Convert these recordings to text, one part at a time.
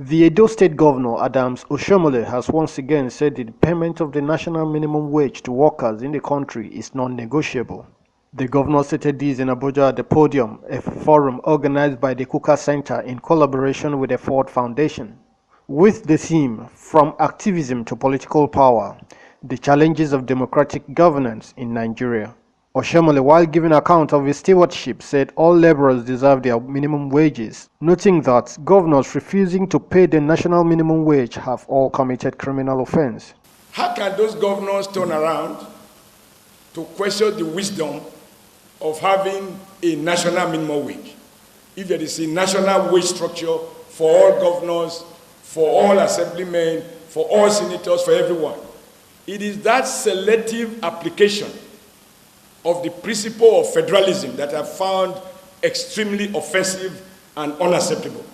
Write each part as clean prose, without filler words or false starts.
The Edo State Governor Adams Oshomole has once again said the payment of the national minimum wage to workers in the country is non-negotiable. The governor stated this in Abuja at the podium, a forum organized by the Kuka Center in collaboration with the Ford Foundation. With the theme, From Activism to Political Power, the Challenges of Democratic Governance in Nigeria. Oshomole, while giving account of his stewardship, said all laborers deserve their minimum wages, noting that governors refusing to pay the national minimum wage have all committed criminal offense. How can those governors turn around to question the wisdom of having a national minimum wage if there is a national wage structure for all governors, for all assemblymen, for all senators, for everyone? It is that selective application of the principle of federalism that I found extremely offensive and unacceptable.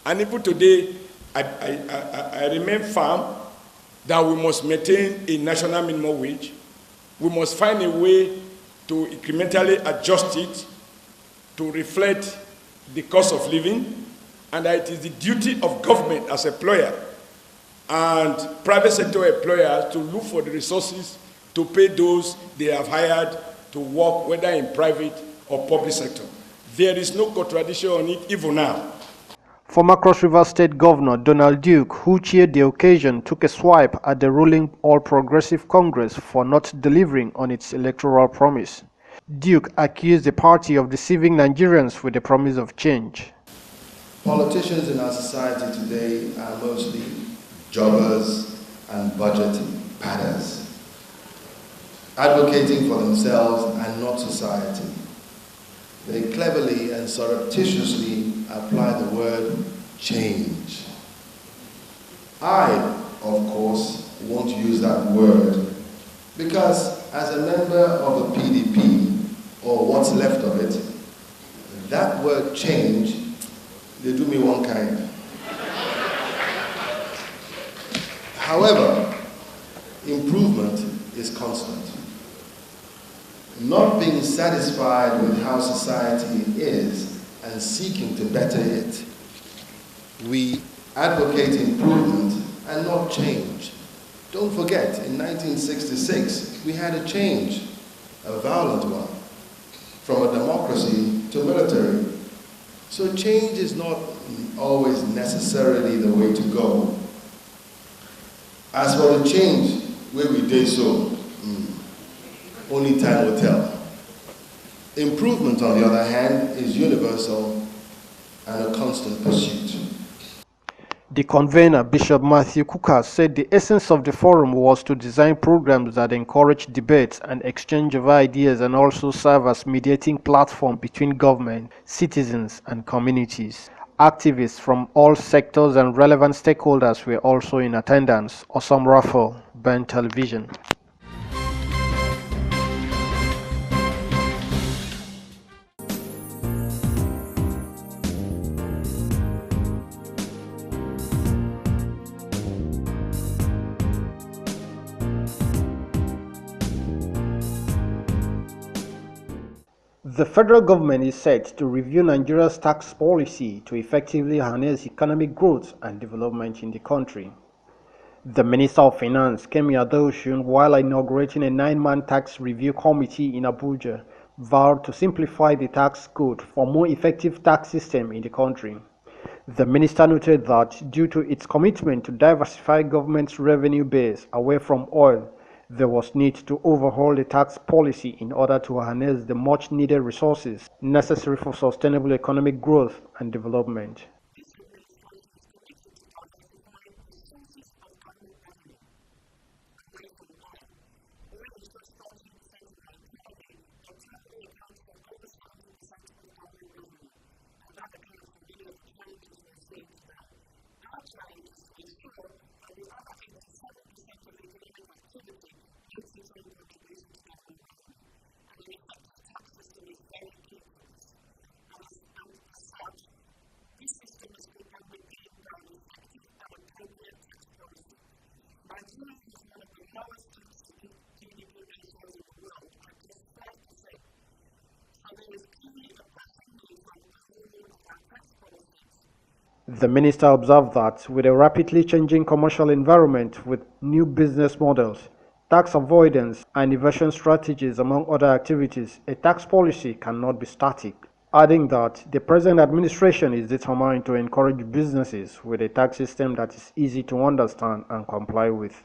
And even today, I remain firm that we must maintain a national minimum wage. We must find a way to incrementally adjust it to reflect the cost of living, and that it is the duty of government as employer and private sector employers to look for the resources to pay those they have hired to work, whether in private or public sector. There is no contradiction on it even now. Former Cross River State Governor Donald Duke, who chaired the occasion, took a swipe at the ruling All Progressive Congress for not delivering on its electoral promise. Duke accused the party of deceiving Nigerians with the promise of change. Politicians in our society today are mostly jobbers and budget padders, advocating for themselves and not society. They cleverly and surreptitiously apply the word change. I, of course, won't use that word because as a member of the PDP, or what's left of it, that word change, they do me one kind. However, improvement is constant. Not being satisfied with how society is and seeking to better it. We advocate improvement and not change. Don't forget, in 1966, we had a change, a violent one, from a democracy to military. So change is not always necessarily the way to go. As for the change, where we did so, only time will tell. Improvement, on the other hand, is universal and a constant pursuit. The convener, Bishop Matthew Kuka, said the essence of the forum was to design programs that encourage debate and exchange of ideas and also serve as mediating platform between government, citizens, and communities. Activists from all sectors and relevant stakeholders were also in attendance. Osam Raffle, Ben Television. The federal government is set to review Nigeria's tax policy to effectively harness economic growth and development in the country. The Minister of Finance, Kemi Adeosun, while inaugurating a 9-man tax review committee in Abuja, vowed to simplify the tax code for a more effective tax system in the country. The minister noted that due to its commitment to diversify government's revenue base away from oil, there was need to overhaul the tax policy in order to harness the much-needed resources necessary for sustainable economic growth and development. The minister observed that with a rapidly changing commercial environment with new business models, tax avoidance and evasion strategies among other activities, a tax policy cannot be static, adding that the present administration is determined to encourage businesses with a tax system that is easy to understand and comply with.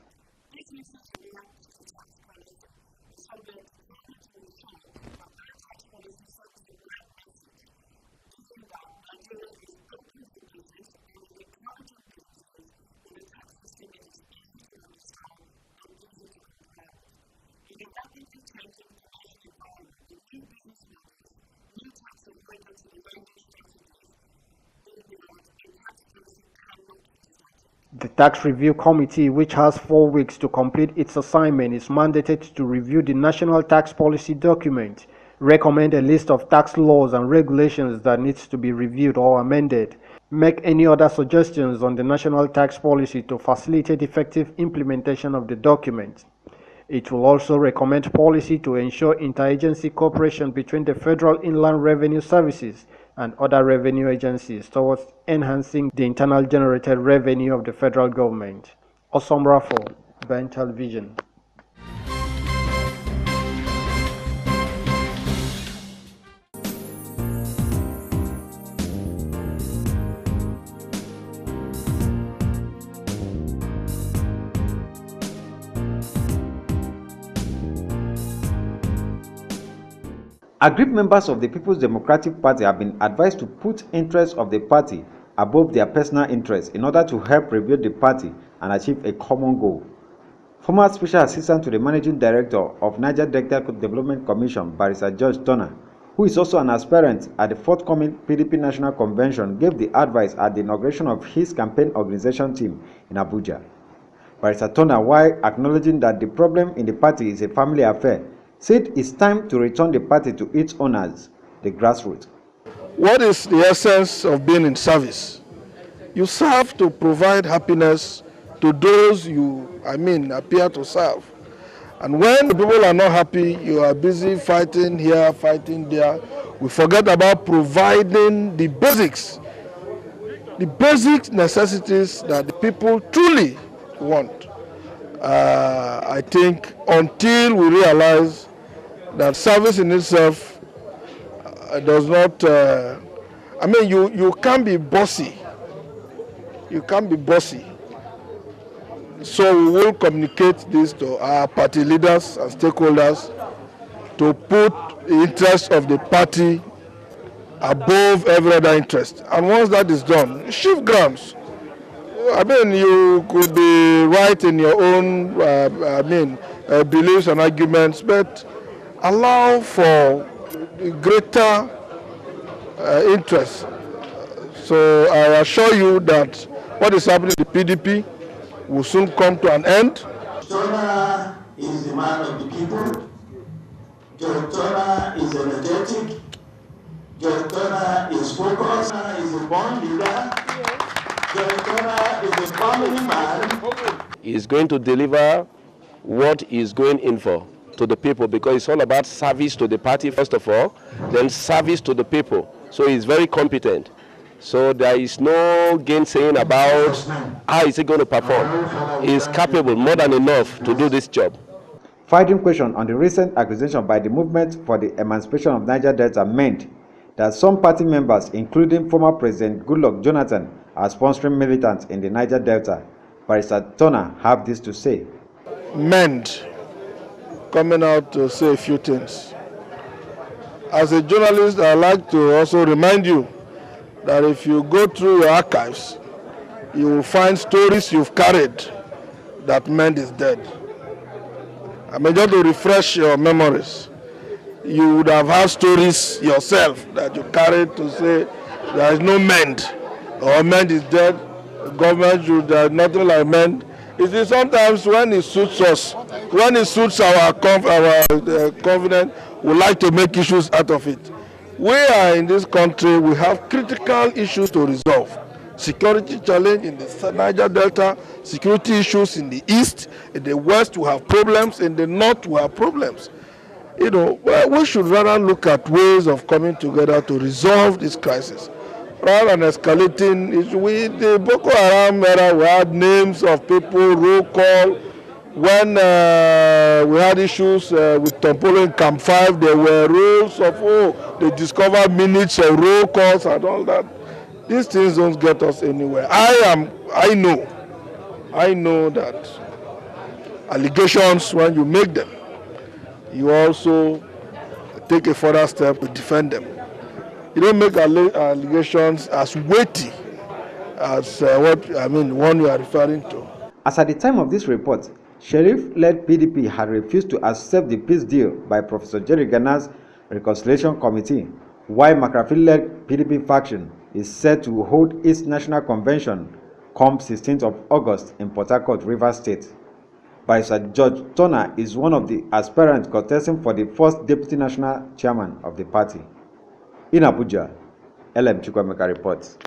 The Tax Review Committee, which has 4 weeks to complete its assignment, is mandated to review the National Tax Policy document, recommend a list of tax laws and regulations that needs to be reviewed or amended, make any other suggestions on the national tax policy to facilitate effective implementation of the document. It will also recommend policy to ensure interagency cooperation between the Federal Inland Revenue Services and other revenue agencies towards enhancing the internal generated revenue of the federal government. Osomra for Ben Television. Aggrieved members of the People's Democratic Party have been advised to put interests of the party above their personal interests in order to help rebuild the party and achieve a common goal. Former Special Assistant to the Managing Director of Niger Delta Development Commission, Barrister George Turner, who is also an aspirant at the forthcoming PDP National Convention, gave the advice at the inauguration of his campaign organization team in Abuja. Barrister Turner, while acknowledging that the problem in the party is a family affair, said it's time to return the party to its owners, the grassroots. What is the essence of being in service? You serve to provide happiness to those you, appear to serve. And when the people are not happy, you are busy fighting here, fighting there. We forget about providing the basics, the basic necessities that the people truly want. I think until we realize that service in itself does not, you can't be bossy. You can't be bossy. So we will communicate this to our party leaders and stakeholders to put the interest of the party above every other interest. And once that is done, shift grounds. You could be right in your own, beliefs and arguments, but allow for greater interest. So I assure you that what is happening in the PDP will soon come to an end. Turner is the man of the people. John Turner is energetic. John Turner is focused. Turner is a born leader. John Turner is a family man. He is going to deliver what he is going in for to the people, because it's all about service to the party first of all, then service to the people. So he's very competent. So there is no gainsaying about how is he going to perform. He is capable, more than enough, to do this job. Fighting question on the recent accusation by the Movement for the Emancipation of Niger Delta meant that some party members, including former President Goodluck Jonathan, are sponsoring militants in the Niger Delta. Barrister Turner have this to say. MEND coming out to say a few things. As a journalist, I'd like to also remind you that if you go through your archives, you will find stories you've carried that MEND is dead. Just to refresh your memories, you would have had stories yourself that you carried to say there is no MEND, or MEND is dead, the government should nothing like MEND. It is sometimes when it suits us, when it suits our confidence, we like to make issues out of it. We are in this country, we have critical issues to resolve. Security challenge in the Niger Delta, security issues in the east, in the west we have problems, in the north we have problems. We should rather look at ways of coming together to resolve this crisis, rather than escalating, with the Boko Haram era, we had names of people, roll call. When we had issues with Tompolo in Camp 5, there were rules of, they discovered minutes of roll calls and all that. These things don't get us anywhere. I know that allegations, when you make them, you also take a further step to defend them. You don't make allegations as weighty as one you are referring to. As at the time of this report, Sheriff-led PDP had refused to accept the peace deal by Professor Jerry Gana's Reconciliation Committee, while McAfee-led PDP faction is set to hold its national convention come 16th of August in Port Harcourt, Rivers State. Barrister George Turner is one of the aspirants contesting for the first deputy national chairman of the party. In Abuja, LM Chukwemeka reports.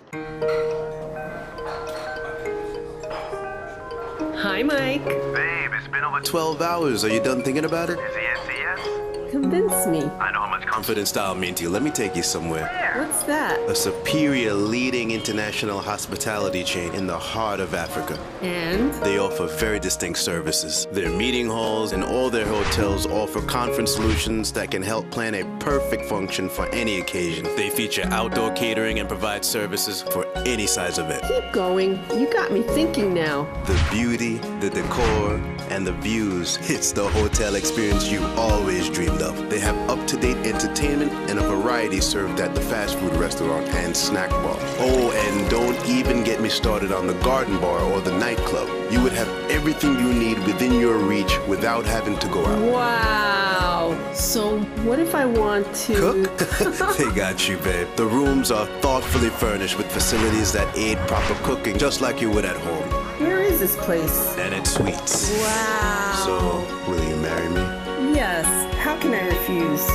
Hi, Mike. Babe, it's been over 12 hours. Are you done thinking about it? Is the answer yes? Convince me. I know how much confidence style mean to you. Let me take you somewhere. Where? What's that? A superior leading international hospitality chain in the heart of Africa. And? They offer very distinct services. Their meeting halls and all their hotels offer conference solutions that can help plan a perfect function for any occasion. They feature outdoor catering and provide services for any size event. Keep going. You got me thinking now. The beauty, the decor, and the views. It's the hotel experience you always dreamed of. They have up-to-date entertainment and a variety served at the fast food restaurant and snack bar. Oh, and don't even get me started on the garden bar or the nightclub. You would have everything you need within your reach without having to go out. Wow. So what if I want to... Cook? They got you, babe. The rooms are thoughtfully furnished with facilities that aid proper cooking, just like you would at home. Where is this place? And it's Sweets. Wow. So, will you marry me? Yes. How can I refuse?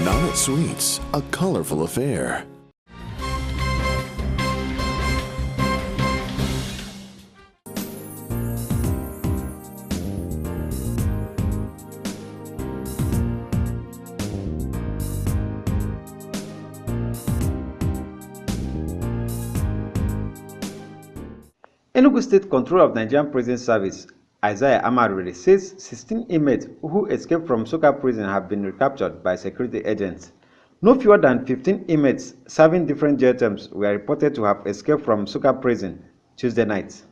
Not at Sweets, a colorful affair. Enugu State Controller of Nigerian Prison Service, Isaiah Amaruri, says 16 inmates who escaped from Soka prison have been recaptured by security agents. No fewer than 15 inmates serving different jail terms were reported to have escaped from Soka prison Tuesday night.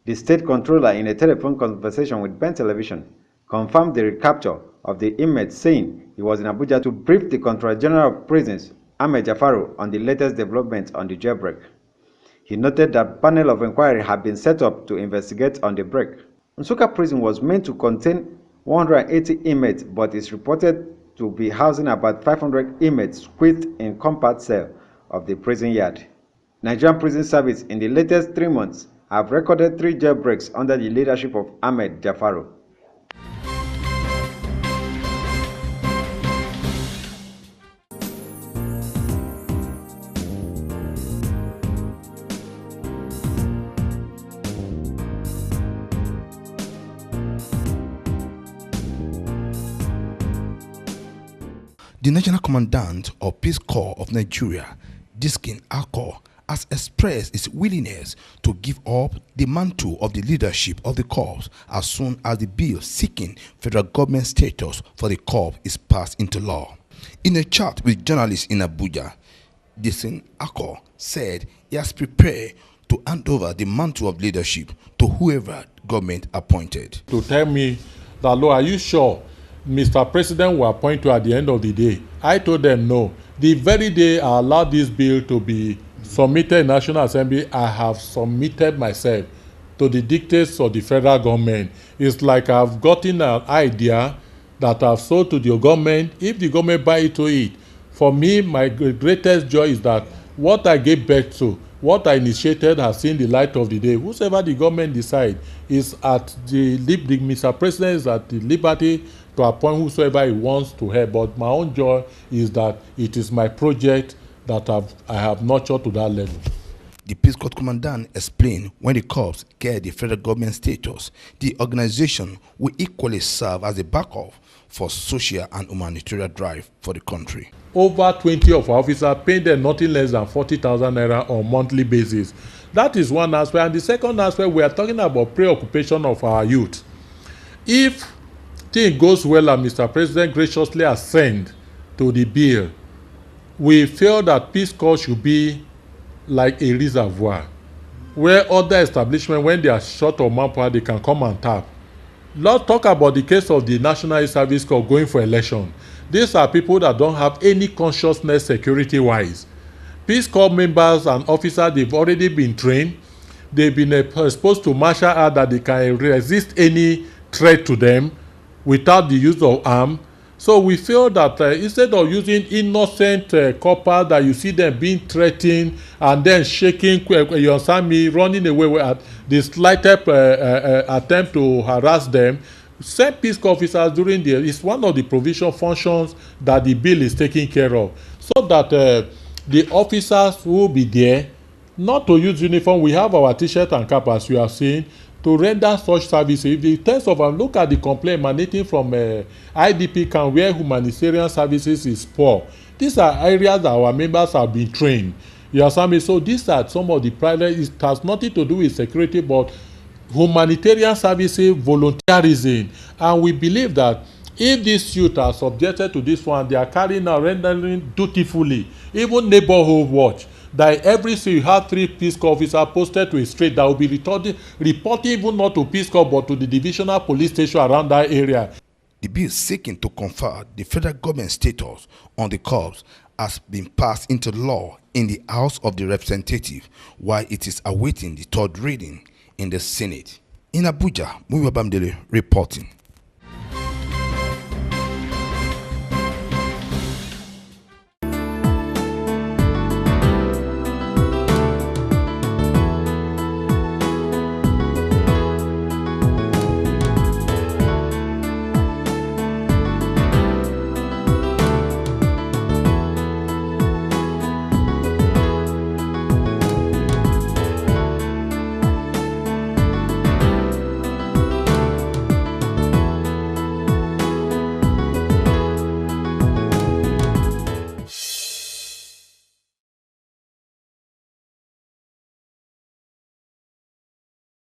The State Controller, in a telephone conversation with Ben Television, confirmed the recapture of the inmates, saying he was in Abuja to brief the Controller General of Prisons, Ahmed Jafaru, on the latest developments on the jailbreak. He noted that a panel of inquiry had been set up to investigate on the break. Nsukka prison was meant to contain 180 inmates, but is reported to be housing about 500 inmates squeezed in compact cell of the prison yard. Nigerian Prison Service in the latest 3 months have recorded 3 jailbreaks under the leadership of Ahmed Jafaru. The National Commandant of Peace Corps of Nigeria, Diskin Akor, has expressed its willingness to give up the mantle of the leadership of the Corps as soon as the bill seeking federal government status for the Corps is passed into law. In a chat with journalists in Abuja, Diskin Akor said he has prepared to hand over the mantle of leadership to whoever government appointed. To tell me that, Lord, are you sure Mr. President will appoint you at the end of the day? I told them no. The very day I allowed this bill to be submitted in National Assembly, I have submitted myself to the dictates of the federal government. It's like I've gotten an idea that I've sold to the government. If the government buy into it, for me, my greatest joy is that what I gave birth to, what I initiated has seen the light of the day. Whosoever the government decide is at the Mr. President is at the liberty to appoint whosoever he wants to help. But my own joy is that it is my project that I have nurtured to that level. The Peace Corps Commandant explained when the Corps get the federal government status, the organization will equally serve as a backup for social and humanitarian drive for the country. Over 20 of our officers paying them nothing less than 40,000 naira on monthly basis. That is one aspect. And the second aspect, we are talking about preoccupation of our youth. If things goes well and Mr. President graciously assent to the bill, we feel that Peace Corps should be like a reservoir where other establishments, when they are short of manpower, they can come and tap. Let's talk about the case of the National Service Corps going for election. These are people that don't have any consciousness security-wise. Peace Corps members and officers, they've already been trained. They've been exposed to martial art that they can resist any threat to them without the use of arms. So we feel that instead of using innocent coppers that you see them being threatened and then shaking, you understand me, running away at the slightest attempt to harass them, send Peace Corps officers during the, it's one of the provision functions that the bill is taking care of, so that the officers will be there, not to use uniform. We have our t-shirt and cap, as you have seen, to render such services. If the terms of look at the complaint emanating from IDP camp where humanitarian services is poor, these are areas that our members have been trained. You understand me? So these are some of the private. It has nothing to do with security, but humanitarian services, volunteerism, and we believe that if these youth are subjected to this one, they are carrying out, rendering dutifully, even neighborhood watch, that every city you have 3 Peace Corps officers posted to a street that will be reporting even not to Peace Corps but to the divisional police station around that area. The bill seeking to confer the federal government status on the corps has been passed into law in the House of the Representatives, while it is awaiting the third reading in the Senate. In Abuja, Muiwa Bamdele reporting.